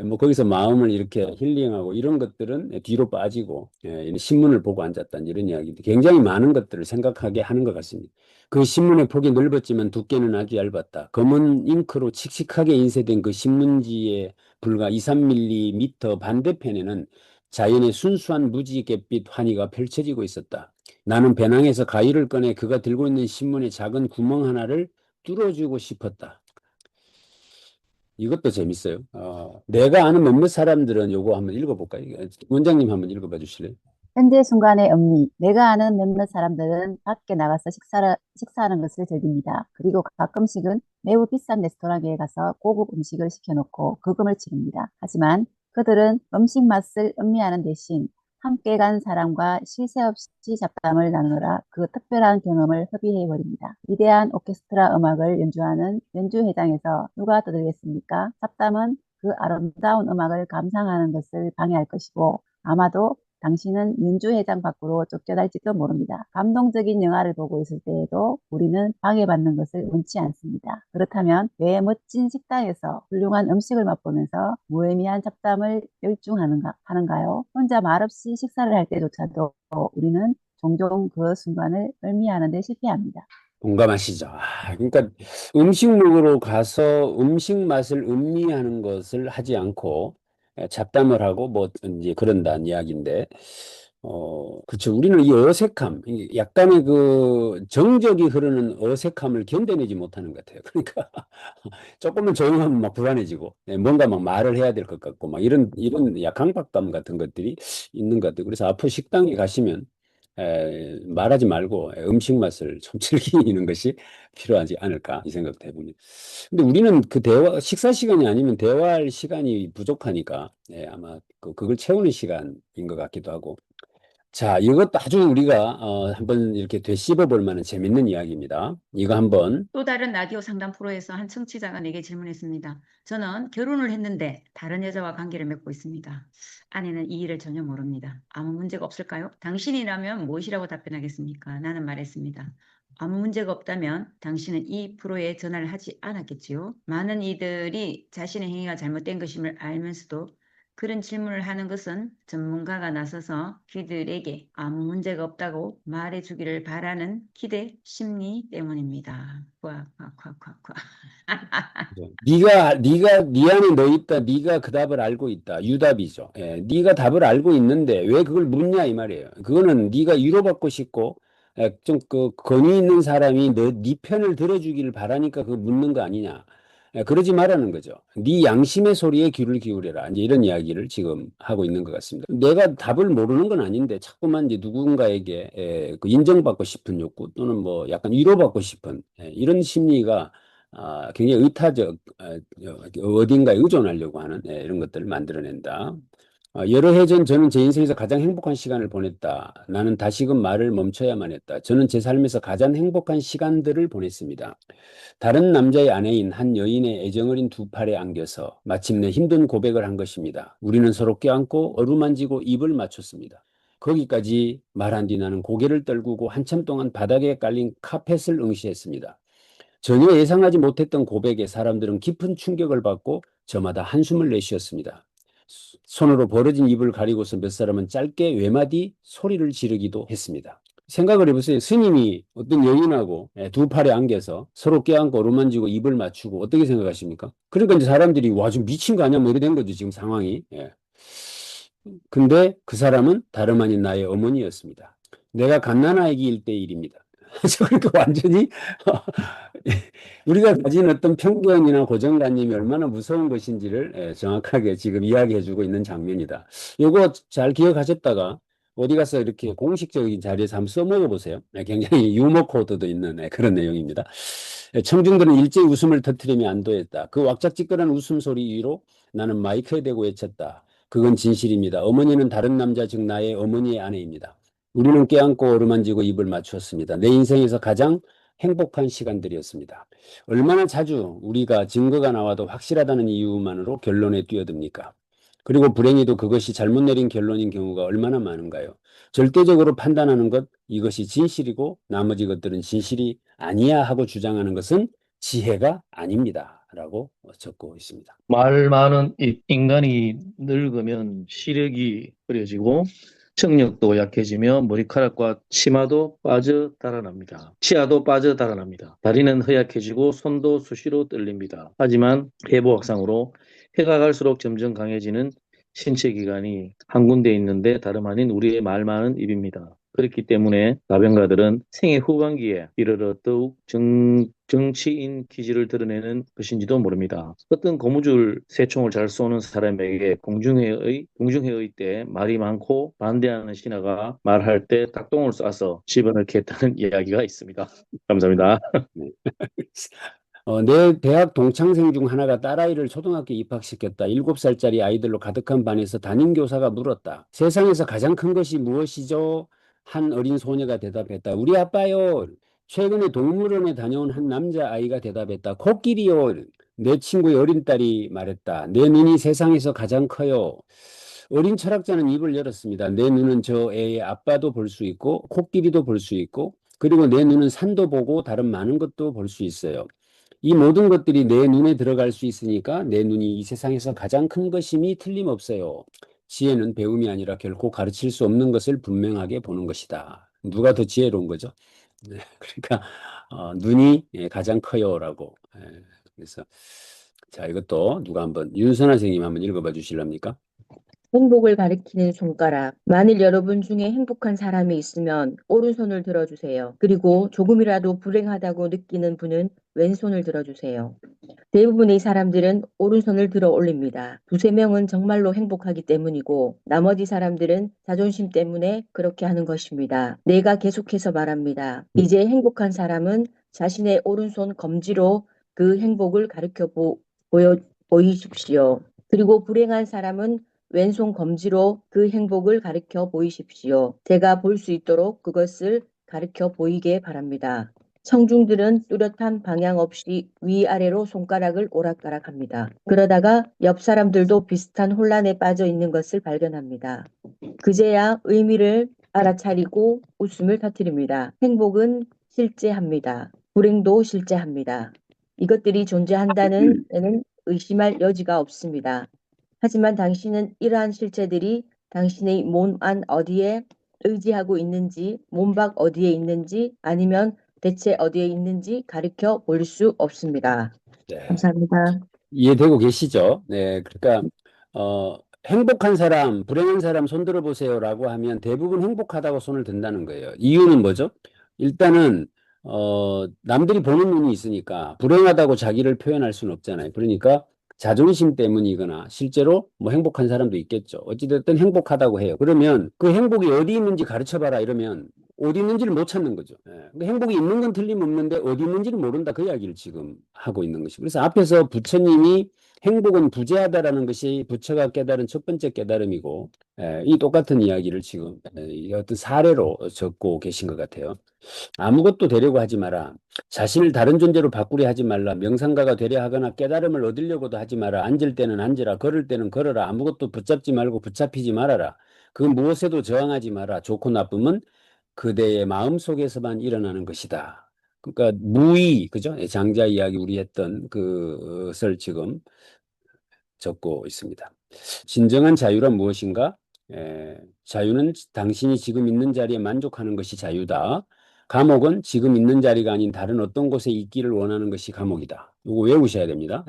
뭐 거기서 마음을 이렇게 힐링하고 이런 것들은 뒤로 빠지고 이 신문을 보고 앉았다는 이런 이야기도 굉장히 많은 것들을 생각하게 하는 것 같습니다. 그 신문의 폭이 넓었지만 두께는 아주 얇았다. 검은 잉크로 칙칙하게 인쇄된 그 신문지의 불과 2, 3mm 반대편에는 자연의 순수한 무지갯빛 환희가 펼쳐지고 있었다. 나는 배낭에서 가위를 꺼내 그가 들고 있는 신문의 작은 구멍 하나를 뚫어주고 싶었다. 이것도 재밌어요. 내가 아는 몇몇 사람들은 요거 한번 읽어볼까요? 원장님 한번 읽어봐 주실래요? 현재 순간의 음미. 내가 아는 몇몇 사람들은 밖에 나가서 식사하는 것을 즐깁니다. 그리고 가끔씩은 매우 비싼 레스토랑에 가서 고급 음식을 시켜놓고 거금을 치릅니다. 하지만 그들은 음식 맛을 음미하는 대신 함께 간 사람과 쉴 새 없이 잡담을 나누느라 그 특별한 경험을 허비해버립니다. 위대한 오케스트라 음악을 연주하는 연주회장에서 누가 떠들겠습니까? 잡담은 그 아름다운 음악을 감상하는 것을 방해할 것이고 아마도 당신은 연주회장 밖으로 쫓겨날지도 모릅니다. 감동적인 영화를 보고 있을 때에도 우리는 방해받는 것을 원치 않습니다. 그렇다면 왜 멋진 식당에서 훌륭한 음식을 맛보면서 무의미한 잡담을 열중하는가요? 혼자 말없이 식사를 할 때조차도 우리는 종종 그 순간을 의미하는 데 실패합니다. 공감하시죠? 그러니까 음식 먹으러 가서 음식 맛을 음미하는 것을 하지 않고 잡담을 하고 뭐 이제 그런다는 이야기인데, 그렇죠. 우리는 이 어색함, 약간의 그 정적이 흐르는 어색함을 견뎌내지 못하는 것 같아요. 그러니까 조금은 조용하면 막 불안해지고, 뭔가 막 말을 해야 될 것 같고, 막 이런 강박감 같은 것들이 있는 것 같아요. 그래서 앞으로 식당에 가시면 말하지 말고 음식 맛을 좀 즐기는 것이 필요하지 않을까 이 생각도 해봅니다. 근데 우리는 그 식사 시간이 아니면 대화할 시간이 부족하니까 아마 그걸 채우는 시간인 것 같기도 하고. 자, 이것도 아주 우리가 한번 이렇게 되씹어 볼 만한 재밌는 이야기입니다. 이거 한번. 또 다른 라디오 상담 프로에서 한 청취자가 내게 질문했습니다. 저는 결혼을 했는데 다른 여자와 관계를 맺고 있습니다. 아내는 이 일을 전혀 모릅니다. 아무 문제가 없을까요? 당신이라면 무엇이라고 답변하겠습니까? 나는 말했습니다. 아무 문제가 없다면 당신은 이 프로에 전화를 하지 않았겠지요. 많은 이들이 자신의 행위가 잘못된 것임을 알면서도 그런 질문을 하는 것은 전문가가 나서서 그들에게 아무 문제가 없다고 말해주기를 바라는 기대 심리 때문입니다. 꽉꽉꽉꽉꽉. 네가 네 안에 너 있다. 네가 그 답을 알고 있다. 유답이죠. 네가 답을 알고 있는데 왜 그걸 묻냐 이 말이에요. 그거는 네가 위로받고 싶고 좀 그 권위 있는 사람이 네 편을 들어주기를 바라니까 그거 묻는 거 아니냐. 그러지 말라는 거죠. 네 양심의 소리에 귀를 기울여라. 이제 이런 이야기를 지금 하고 있는 것 같습니다. 내가 답을 모르는 건 아닌데 자꾸만 이제 누군가에게 그 인정받고 싶은 욕구 또는 뭐 약간 위로받고 싶은 이런 심리가 굉장히 의타적, 어딘가에 의존하려고 하는 이런 것들을 만들어낸다. 여러 해 전 저는 제 인생에서 가장 행복한 시간을 보냈다. 나는 다시금 말을 멈춰야만 했다. 저는 제 삶에서 가장 행복한 시간들을 보냈습니다. 다른 남자의 아내인 한 여인의 애정어린 두 팔에 안겨서 마침내 힘든 고백을 한 것입니다. 우리는 서로 껴안고 어루만지고 입을 맞췄습니다. 거기까지 말한 뒤 나는 고개를 떨구고 한참 동안 바닥에 깔린 카펫을 응시했습니다. 전혀 예상하지 못했던 고백에 사람들은 깊은 충격을 받고 저마다 한숨을 내쉬었습니다. 손으로 벌어진 입을 가리고서 몇 사람은 짧게 외마디 소리를 지르기도 했습니다. 생각을 해보세요. 스님이 어떤 여인하고 두 팔에 안겨서 서로 껴안고 어루만지고 입을 맞추고 어떻게 생각하십니까? 그러니까 이제 사람들이 와, 좀 미친 거 아니야? 뭐 이래 된 거죠, 지금 상황이. 근데 그 사람은 다름 아닌 나의 어머니였습니다. 내가 갓난아기일 때 일입니다. 그러니까 완전히 우리가 가진 어떤 편견이나 고정관념이 얼마나 무서운 것인지를 정확하게 지금 이야기해주고 있는 장면이다. 이거 잘 기억하셨다가 어디 가서 이렇게 공식적인 자리에서 한번 써먹어 보세요. 굉장히 유머 코드도 있는 그런 내용입니다. 청중들은 일제히 웃음을 터뜨리며 안도했다. 그 왁작지껄한 웃음소리 위로 나는 마이크에 대고 외쳤다. 그건 진실입니다. 어머니는 다른 남자, 즉 나의 어머니의 아내입니다. 우리는 껴안고 어루만지고 입을 맞추었습니다. 내 인생에서 가장 행복한 시간들이었습니다. 얼마나 자주 우리가 증거가 나와도 확실하다는 이유만으로 결론에 뛰어듭니까? 그리고 불행히도 그것이 잘못 내린 결론인 경우가 얼마나 많은가요? 절대적으로 판단하는 것, 이것이 진실이고 나머지 것들은 진실이 아니야 하고 주장하는 것은 지혜가 아닙니다. 라고 적고 있습니다. 말 많은 인간이 늙으면 시력이 흐려지고 청력도 약해지며 머리카락과 치아도 빠져 달아납니다. 다리는 허약해지고 손도 수시로 떨립니다. 하지만 해부학상으로 해가 갈수록 점점 강해지는 신체 기관이 한 군데 있는데 다름 아닌 우리의 말 많은 입입니다. 그렇기 때문에 가변가들은 생애 후반기에 이르러 더욱 정치인 기질을 드러내는 것인지도 모릅니다. 어떤 고무줄 새총을 잘 쏘는 사람에게 공중회의 때 말이 많고 반대하는 신하가 말할 때 닭똥을 쏴서 집어넣게 했다는 이야기가 있습니다. 감사합니다. 네. 내 대학 동창생 중 하나가 딸아이를 초등학교 입학시켰다. 7살짜리 아이들로 가득한 반에서 담임교사가 물었다. 세상에서 가장 큰 것이 무엇이죠? 한 어린 소녀가 대답했다. 우리 아빠요. 최근에 동물원에 다녀온 한 남자아이가 대답했다. 코끼리요. 내 친구의 어린 딸이 말했다. 내 눈이 세상에서 가장 커요. 어린 철학자는 입을 열었습니다. 내 눈은 저 애의 아빠도 볼 수 있고 코끼리도 볼 수 있고 그리고 내 눈은 산도 보고 다른 많은 것도 볼 수 있어요. 이 모든 것들이 내 눈에 들어갈 수 있으니까 내 눈이 이 세상에서 가장 큰 것임이 틀림없어요. 지혜는 배움이 아니라 결코 가르칠 수 없는 것을 분명하게 보는 것이다. 누가 더 지혜로운 거죠? 네, 그러니까 눈이 가장 커요라고. 그래서 자 이것도 누가 한번 윤선아 선생님 한번 읽어봐 주실랍니까? 행복을 가리키는 손가락. 만일 여러분 중에 행복한 사람이 있으면 오른손을 들어주세요. 그리고 조금이라도 불행하다고 느끼는 분은 왼손을 들어주세요. 대부분의 사람들은 오른손을 들어 올립니다. 두세 명은 정말로 행복하기 때문이고 나머지 사람들은 자존심 때문에 그렇게 하는 것입니다. 내가 계속해서 말합니다. 이제 행복한 사람은 자신의 오른손 검지로 그 행복을 가르쳐 보이십시오. 그리고 불행한 사람은 왼손 검지로 그 행복을 가르쳐 보이십시오. 제가 볼 수 있도록 그것을 가르쳐 보이게 바랍니다. 청중들은 뚜렷한 방향 없이 위아래로 손가락을 오락가락합니다. 그러다가 옆 사람들도 비슷한 혼란에 빠져 있는 것을 발견합니다. 그제야 의미를 알아차리고 웃음을 터뜨립니다. 행복은 실제합니다. 불행도 실제합니다. 이것들이 존재한다는 데는 의심할 여지가 없습니다. 하지만 당신은 이러한 실체들이 당신의 몸 안 어디에 의지하고 있는지, 몸 밖 어디에 있는지, 아니면 대체 어디에 있는지 가르쳐 볼 수 없습니다. 네. 감사합니다. 이해되고 계시죠? 네, 그러니까 행복한 사람, 불행한 사람 손 들어보세요라고 하면 대부분 행복하다고 손을 든다는 거예요. 이유는 뭐죠? 일단은 남들이 보는 눈이 있으니까 불행하다고 자기를 표현할 수는 없잖아요. 그러니까 자존심 때문이거나 실제로 뭐 행복한 사람도 있겠죠. 어찌됐든 행복하다고 해요. 그러면 그 행복이 어디 있는지 가르쳐봐라 이러면 어디 있는지를 못 찾는 거죠. 예. 행복이 있는 건 틀림없는데 어디 있는지를 모른다. 그 이야기를 지금 하고 있는 것이고. 그래서 앞에서 부처님이 행복은 부재하다라는 것이 부처가 깨달은 첫 번째 깨달음이고, 이 똑같은 이야기를 지금 어떤 사례로 적고 계신 것 같아요. 아무것도 되려고 하지 마라. 자신을 다른 존재로 바꾸려 하지 말라. 명상가가 되려 하거나 깨달음을 얻으려고도 하지 마라. 앉을 때는 앉으라. 걸을 때는 걸어라. 아무것도 붙잡지 말고 붙잡히지 말아라. 그 무엇에도 저항하지 마라. 좋고 나쁨은 그대의 마음속에서만 일어나는 것이다. 그러니까 무의, 그죠? 장자 이야기 우리 했던 그것을 지금 적고 있습니다. 진정한 자유란 무엇인가? 자유는 당신이 지금 있는 자리에 만족하는 것이 자유다. 감옥은 지금 있는 자리가 아닌 다른 어떤 곳에 있기를 원하는 것이 감옥이다. 이거 외우셔야 됩니다.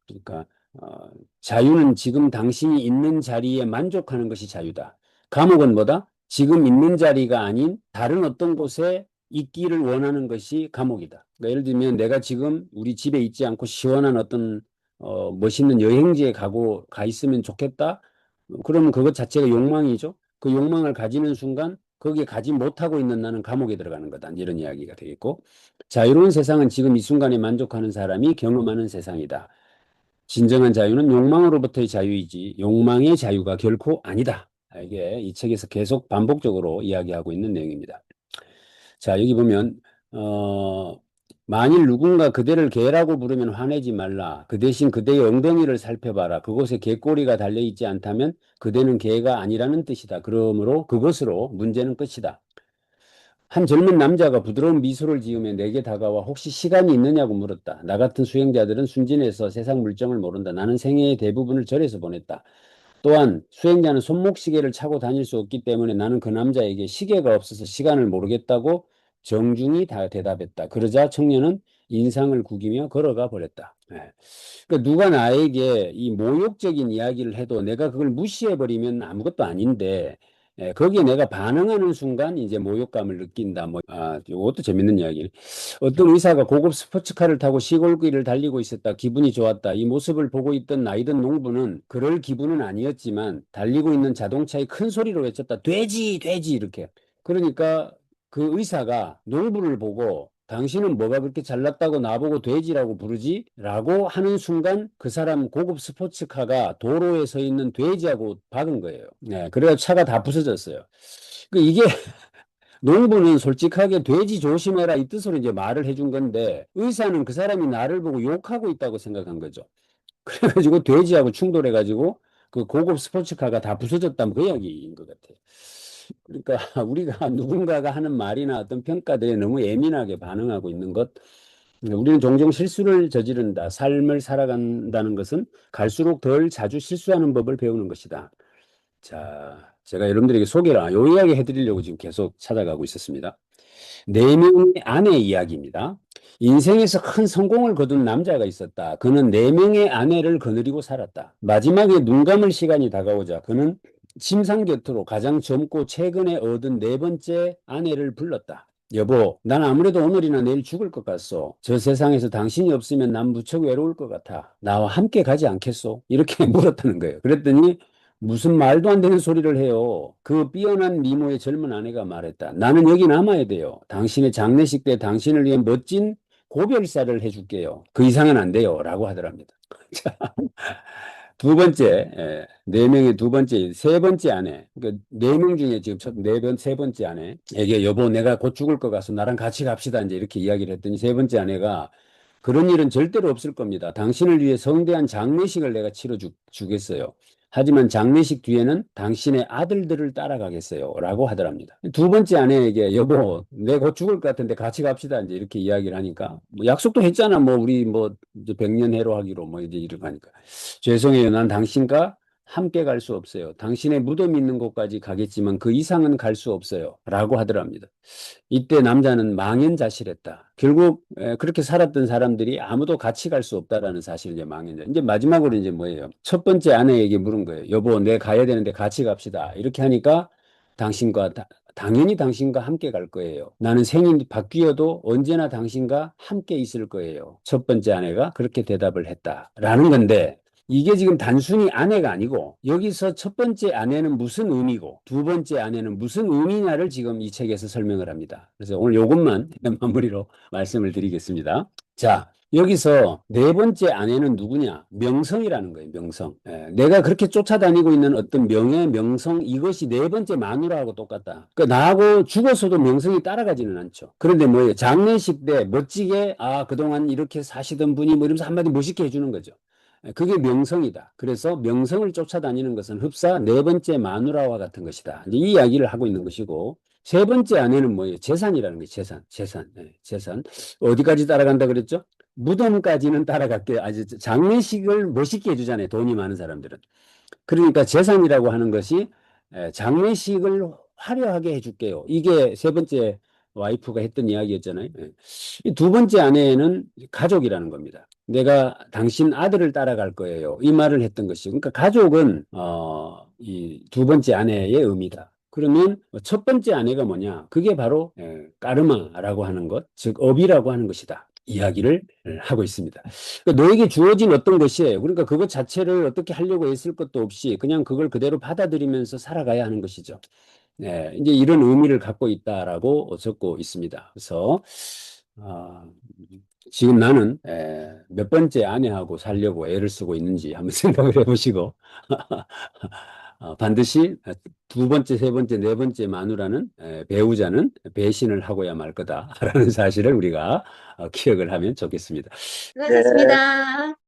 그러니까 자유는 지금 당신이 있는 자리에 만족하는 것이 자유다. 감옥은 뭐다? 지금 있는 자리가 아닌 다른 어떤 곳에 있기를 원하는 것이 감옥이다. 그러니까 예를 들면 내가 지금 우리 집에 있지 않고 시원한 어떤 멋있는 여행지에 가 있으면 좋겠다. 그러면 그것 자체가 욕망이죠. 그 욕망을 가지는 순간 거기에 가지 못하고 있는 나는 감옥에 들어가는 거다. 이런 이야기가 되겠고, 자유로운 세상은 지금 이 순간에 만족하는 사람이 경험하는 세상이다. 진정한 자유는 욕망으로부터의 자유이지 욕망의 자유가 결코 아니다. 이게 이 책에서 계속 반복적으로 이야기하고 있는 내용입니다. 자, 여기 보면 만일 누군가 그대를 개라고 부르면 화내지 말라. 그 대신 그대의 엉덩이를 살펴봐라. 그곳에 개꼬리가 달려있지 않다면 그대는 개가 아니라는 뜻이다. 그러므로 그것으로 문제는 끝이다. 한 젊은 남자가 부드러운 미소를 지으며 내게 다가와 혹시 시간이 있느냐고 물었다. 나 같은 수행자들은 순진해서 세상 물정을 모른다. 나는 생애의 대부분을 절에서 보냈다. 또한 수행자는 손목시계를 차고 다닐 수 없기 때문에 나는 그 남자에게 시계가 없어서 시간을 모르겠다고 정중히 다 대답했다. 그러자 청년은 인상을 구기며 걸어가 버렸다. 그러니까 누가 나에게 이 모욕적인 이야기를 해도 내가 그걸 무시해버리면 아무것도 아닌데, 거기에 내가 반응하는 순간 이제 모욕감을 느낀다. 이것도 재밌는 이야기네. 어떤 의사가 고급 스포츠카를 타고 시골길을 달리고 있었다. 기분이 좋았다. 이 모습을 보고 있던 나이든 농부는 그럴 기분은 아니었지만 달리고 있는 자동차의 큰 소리로 외쳤다. 돼지, 돼지 이렇게. 그러니까 그 의사가 농부를 보고 당신은 뭐가 그렇게 잘났다고 나보고 돼지라고 부르지? 라고 하는 순간 그 사람 고급 스포츠카가 도로에 서 있는 돼지하고 박은 거예요. 네, 그래서 차가 다 부서졌어요. 이게 농부는 솔직하게 돼지 조심해라 이 뜻으로 이제 말을 해준 건데 의사는 그 사람이 나를 보고 욕하고 있다고 생각한 거죠. 그래가지고 돼지하고 충돌해가지고 그 고급 스포츠카가 다 부서졌다면 그 이야기인 것 같아요. 그러니까 우리가 누군가가 하는 말이나 어떤 평가들에 너무 예민하게 반응하고 있는 것, 우리는 종종 실수를 저지른다. 삶을 살아간다는 것은 갈수록 덜 자주 실수하는 법을 배우는 것이다. 자, 제가 여러분들에게 소개를, 요 이야기 해드리려고 지금 계속 찾아가고 있었습니다. 4명의 아내 이야기입니다. 인생에서 큰 성공을 거둔 남자가 있었다. 그는 4명의 아내를 거느리고 살았다. 마지막에 눈 감을 시간이 다가오자 그는 침상 곁으로 가장 젊고 최근에 얻은 4번째 아내를 불렀다. 여보, 난 아무래도 오늘이나 내일 죽을 것 같소. 저 세상에서 당신이 없으면 난 무척 외로울 것 같아. 나와 함께 가지 않겠소? 이렇게 물었다는 거예요. 그랬더니 무슨 말도 안 되는 소리를 해요. 그 삐어난 미모의 젊은 아내가 말했다. 나는 여기 남아야 돼요. 당신의 장례식 때 당신을 위해 멋진 고별사를 해줄게요. 그 이상은 안 돼요. 라고 하더랍니다. 자, 두 번째, 4명의 두 번째, 세 번째 아내. 그러니까 4명 중에 지금 세 번째 아내에게 여보, 내가 곧 죽을 것 같아서 나랑 같이 갑시다. 이제 이렇게 이야기를 했더니 세 번째 아내가 그런 일은 절대로 없을 겁니다. 당신을 위해 성대한 장례식을 내가 치러주겠어요. 하지만 장례식 뒤에는 당신의 아들들을 따라가겠어요. 라고 하더랍니다. 두 번째 아내에게 여보, 내 곧 죽을 것 같은데 같이 갑시다. 이제 이렇게 이야기를 하니까 뭐 약속도 했잖아. 우리 이제 100년 해로 하기로 이제 이렇게 하니까 죄송해요. 난 당신과 함께 갈 수 없어요. 당신의 무덤이 있는 곳까지 가겠지만 그 이상은 갈 수 없어요. 라고 하더랍니다. 이때 남자는 망연자실했다. 결국 그렇게 살았던 사람들이 아무도 같이 갈 수 없다라는 사실을 이제 망연자실. 이제 마지막으로 이제 뭐예요? 첫 번째 아내에게 물은 거예요. 여보, 내 가야 되는데 같이 갑시다. 이렇게 하니까 당연히 당신과 함께 갈 거예요. 나는 생이 바뀌어도 언제나 당신과 함께 있을 거예요. 첫 번째 아내가 그렇게 대답을 했다라는 건데 이게 지금 단순히 아내가 아니고 여기서 첫 번째 아내는 무슨 의미고 두 번째 아내는 무슨 의미냐를 지금 이 책에서 설명을 합니다. 그래서 오늘 이것만 마무리로 말씀을 드리겠습니다. 자, 여기서 네 번째 아내는 누구냐? 명성이라는 거예요. 명성. 내가 그렇게 쫓아다니고 있는 어떤 명예, 명성 이것이 네 번째 마누라하고 똑같다. 그러니까 나하고 죽어서도 명성이 따라가지는 않죠. 그런데 뭐예요? 장례식 때 멋지게 그동안 이렇게 사시던 분이 이러면서 한마디 멋있게 해주는 거죠. 그게 명성이다. 그래서 명성을 쫓아다니는 것은 흡사 네 번째 마누라와 같은 것이다. 이제 이 이야기를 하고 있는 것이고 세 번째 아내는 뭐예요? 재산이라는 거예요. 재산. 어디까지 따라간다 그랬죠? 무덤까지는 따라갈게. 장례식을 멋있게 해주잖아요. 돈이 많은 사람들은. 그러니까 재산이라고 하는 것이 장례식을 화려하게 해줄게요. 이게 세 번째 와이프가 했던 이야기였잖아요. 이 두 번째 아내는 가족이라는 겁니다. 내가 당신 아들을 따라갈 거예요. 이 말을 했던 것이죠. 그러니까 가족은 이 두 번째 아내의 의미다. 그러면 첫 번째 아내가 뭐냐? 그게 바로 까르마라고 하는 것, 즉 업이라고 하는 것이다. 이야기를 하고 있습니다. 그러니까 너에게 주어진 어떤 것이에요. 그러니까 그것 자체를 어떻게 하려고 애쓸 것도 없이 그냥 그걸 그대로 받아들이면서 살아가야 하는 것이죠. 이제 이런 의미를 갖고 있다라고 적고 있습니다. 그래서 지금 나는 몇 번째 아내하고 살려고 애를 쓰고 있는지 한번 생각을 해보시고 반드시 두 번째, 세 번째, 네 번째 마누라는 배우자는 배신을 하고야 말 거다라는 사실을 우리가 기억을 하면 좋겠습니다. 수고하셨습니다.